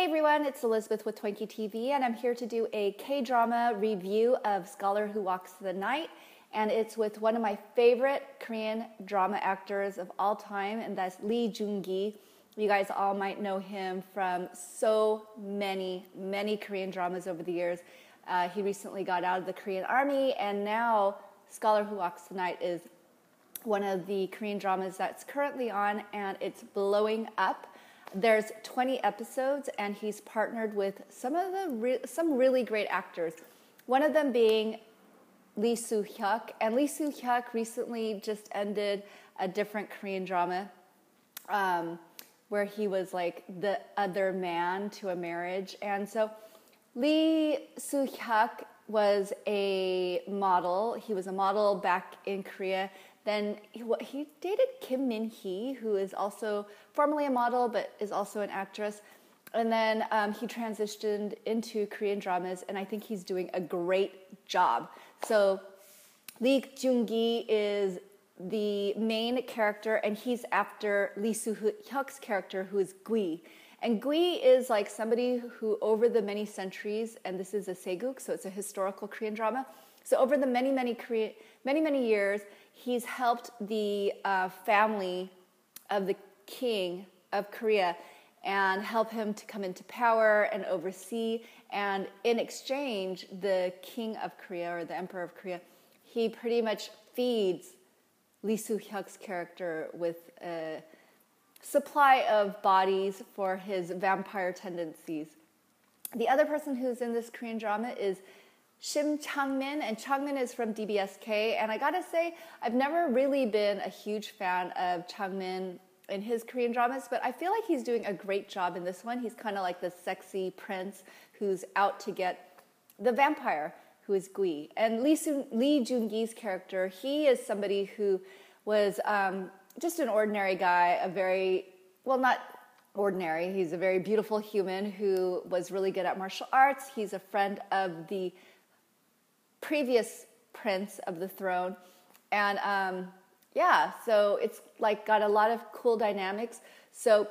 Hey everyone, it's Elizabeth with t0inky TV, and I'm here to do a K-drama review of Scholar Who Walks the Night, and it's with one of my favorite Korean drama actors of all time, and that's Lee Joon-gi. You guys all might know him from so many Korean dramas over the years. He recently got out of the Korean Army, and now Scholar Who Walks the Night is one of the Korean dramas that's currently on, and it's blowing up. There's 20 episodes, and he's partnered with some really great actors. One of them being Lee Soo-hyuk, and Lee Soo-hyuk recently just ended a different Korean drama where he was like the other man to a marriage. And so Lee Soo-hyuk was a model. He was a model back in Korea. Then he dated Kim Min-hee, who is also formerly a model, but is also an actress. And then he transitioned into Korean dramas, and I think he's doing a great job. So Lee Joon-gi is the main character, and he's after Lee Soo-hyuk's character, who is Gui. And Gui is like somebody who, over the many centuries, and this is a saeguk, so it's a historical Korean drama. So over the many years, he's helped the family of the king of Korea and help him to come into power and oversee. And in exchange, the king of Korea, or the emperor of Korea, he pretty much feeds Lee Soo-hyuk's character with a supply of bodies for his vampire tendencies. The other person who's in this Korean drama is Chang-min, and Chang-min is from DBSK, and I gotta say, I've never really been a huge fan of Chang-min in his Korean dramas, but I feel like he's doing a great job in this one. He's kind of like the sexy prince who's out to get the vampire, who is Gui. And Lee Joon-gi's character, he is somebody who was just an ordinary guy, not ordinary, he's a very beautiful human who was really good at martial arts. He's a friend of the previous prince of the throne, and so it's like got a lot of cool dynamics. So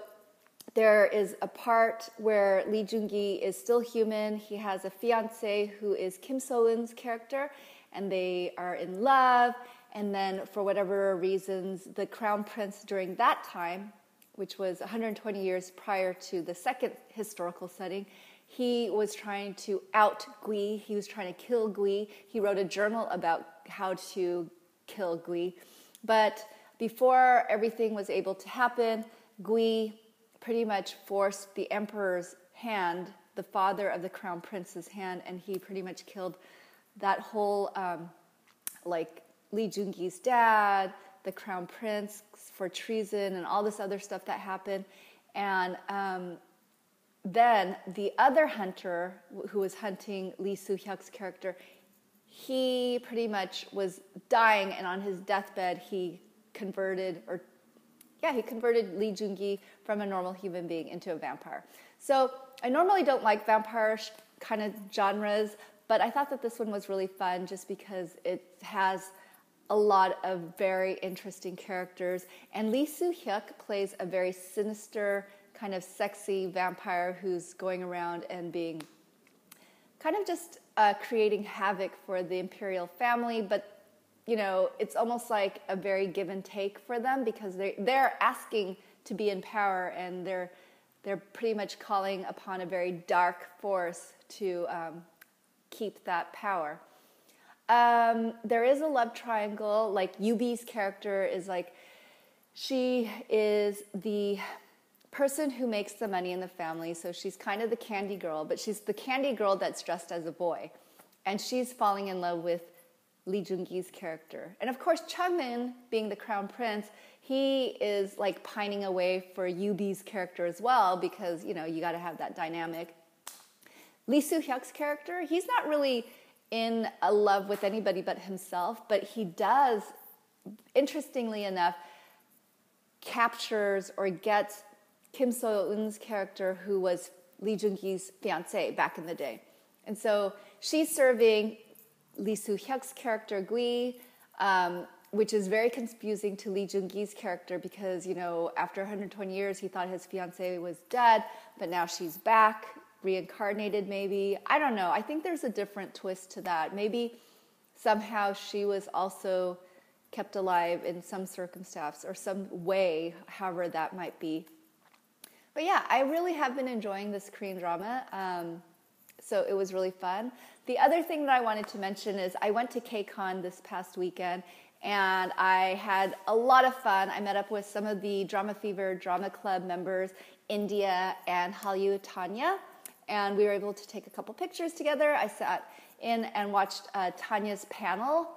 there is a part where Lee Joon-gi is still human. He has a fiance who is Kim So-eun's character, and they are in love. And then for whatever reasons, the crown prince during that time, which was 120 years prior to the second historical setting, he was trying to out Gui. He was trying to kill Gui. He wrote a journal about how to kill Gui. But before everything was able to happen, Gui pretty much forced the emperor's hand, the father of the crown prince's hand, and he pretty much killed that whole, Lee Joon-gi's dad, the crown prince for treason, and all this other stuff that happened. And then the other hunter who was hunting Lee Soo-hyuk's character, he pretty much was dying, and on his deathbed he converted Lee Joon-gi from a normal human being into a vampire. So I normally don't like vampire kind of genres, but I thought that this one was really fun just because it has a lot of very interesting characters, and Lee Soo-hyuk plays a very sinister, kind of sexy vampire who's going around and being kind of just creating havoc for the imperial family. But it's almost like a very give and take for them, because they're asking to be in power, and they're pretty much calling upon a very dark force to keep that power. There is a love triangle. Like Yubi's character is like, she is the person who makes the money in the family, so she's kind of the candy girl, but she's the candy girl that's dressed as a boy, and she's falling in love with Lee Joon-gi's character. And of course, Chang-min, being the crown prince, he is like pining away for Yubi's character as well, because you got to have that dynamic. Lee Soo-hyuk's character, he's not really in a love with anybody but himself, but he does, interestingly enough, captures or gets Kim So-eun's character, who was Lee Joon-gi's fiance back in the day. And so she's serving Lee Soo-hyuk's character, Gui, which is very confusing to Lee Joon-gi's character because, you know, after 120 years, he thought his fiancée was dead, but now she's back, reincarnated maybe. I don't know. I think there's a different twist to that. Maybe somehow she was also kept alive in some circumstance or some way, however that might be. But yeah, I really have been enjoying this Korean drama. So it was really fun. The other thing that I wanted to mention is I went to Kcon this past weekend and I had a lot of fun. I met up with some of the Drama Fever Drama Club members, India and Hallyu Tanya, and we were able to take a couple pictures together. I sat in and watched Tanya's panel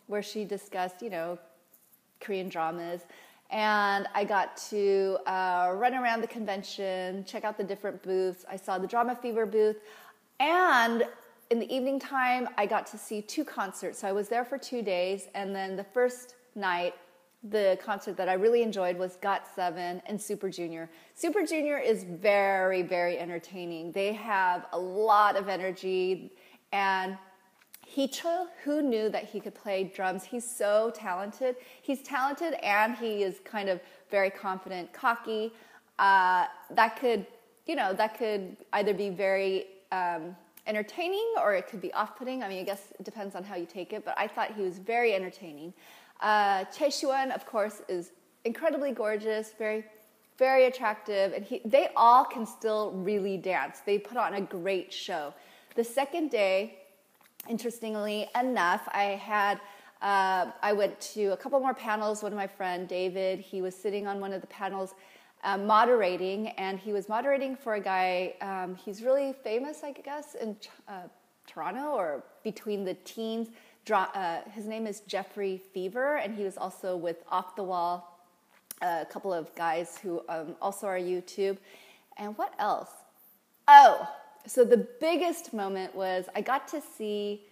where she discussed, you know, Korean dramas. And I got to run around the convention, check out the different booths. I saw the Drama Fever booth. And in the evening time, I got to see 2 concerts. So I was there for 2 days. And then the first night, the concert that I really enjoyed was GOT7 and Super Junior. Super Junior is very, very entertaining. They have a lot of energy. And Heechul, who knew that he could play drums? He's so talented. He's talented and he is kind of very confident, cocky. That could either be very entertaining or it could be off-putting. I mean, I guess it depends on how you take it, but I thought he was very entertaining. Chae-Siwon, of course, is incredibly gorgeous, very, very attractive, and they all can still really dance. They put on a great show. The second day, interestingly enough, I went to a couple more panels. One of my friend, David, he was sitting on one of the panels moderating, and he was moderating for a guy, he's really famous, I guess, in Toronto or between the teens. His name is Jeffrey Fever, and he was also with Off the Wall, a couple of guys who also are YouTube. And what else? Oh, so the biggest moment was I got to see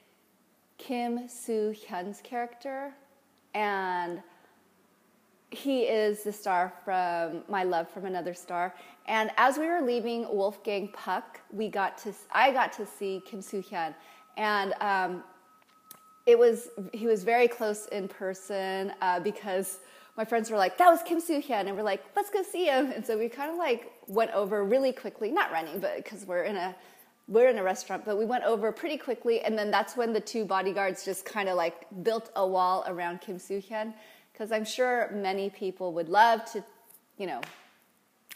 Kim Soo-hyun's character, and he is the star from My Love from Another Star. And as we were leaving Wolfgang Puck, I got to see Kim Soo-hyun, and he was very close in person because my friends were like, that was Kim Soo-hyun, and we're like, let's go see him. And so we kind of like went over really quickly, not running, but because we're in a restaurant, but we went over pretty quickly, and then that's when the 2 bodyguards just kind of like built a wall around Kim Soo-hyun, because I'm sure many people would love to, you know,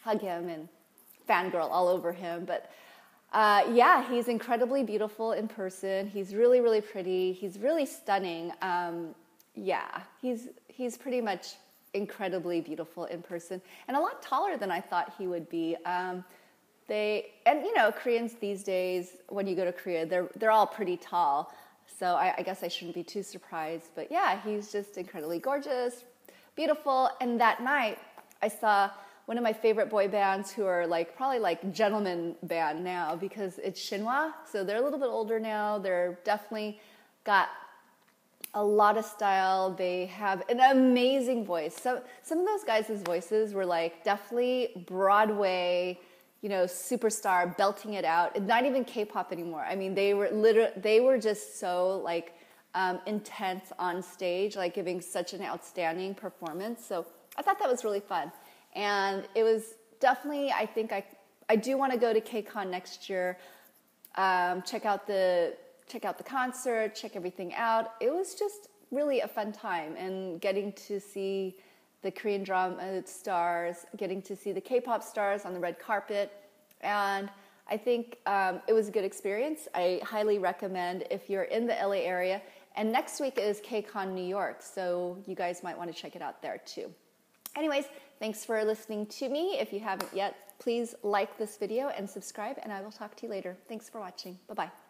hug him and fangirl all over him. But yeah, he's incredibly beautiful in person. He's really, really pretty. He's really stunning. Yeah, he's pretty much incredibly beautiful in person and a lot taller than I thought he would be. Koreans these days, when you go to Korea, they're all pretty tall. So I guess I shouldn't be too surprised. But yeah, he's just incredibly gorgeous, beautiful. And that night, I saw one of my favorite boy bands who are probably gentleman band now because it's Shinhwa. So they're a little bit older now. They're definitely got a lot of style. They have an amazing voice. So some of those guys' voices were definitely Broadway, superstar, belting it out. It's not even K-pop anymore. I mean, they were just so intense on stage, giving such an outstanding performance. So I thought that was really fun. And it was definitely, I think I do want to go to Kcon next year, check out the concert, check everything out. It was just really a fun time, and getting to see the Korean drama stars, getting to see the K-pop stars on the red carpet. And I think it was a good experience. I highly recommend if you're in the LA area. And next week is Kcon New York, so you guys might want to check it out there too. Anyways, thanks for listening to me. If you haven't yet, please like this video and subscribe, and I will talk to you later. Thanks for watching. Bye-bye.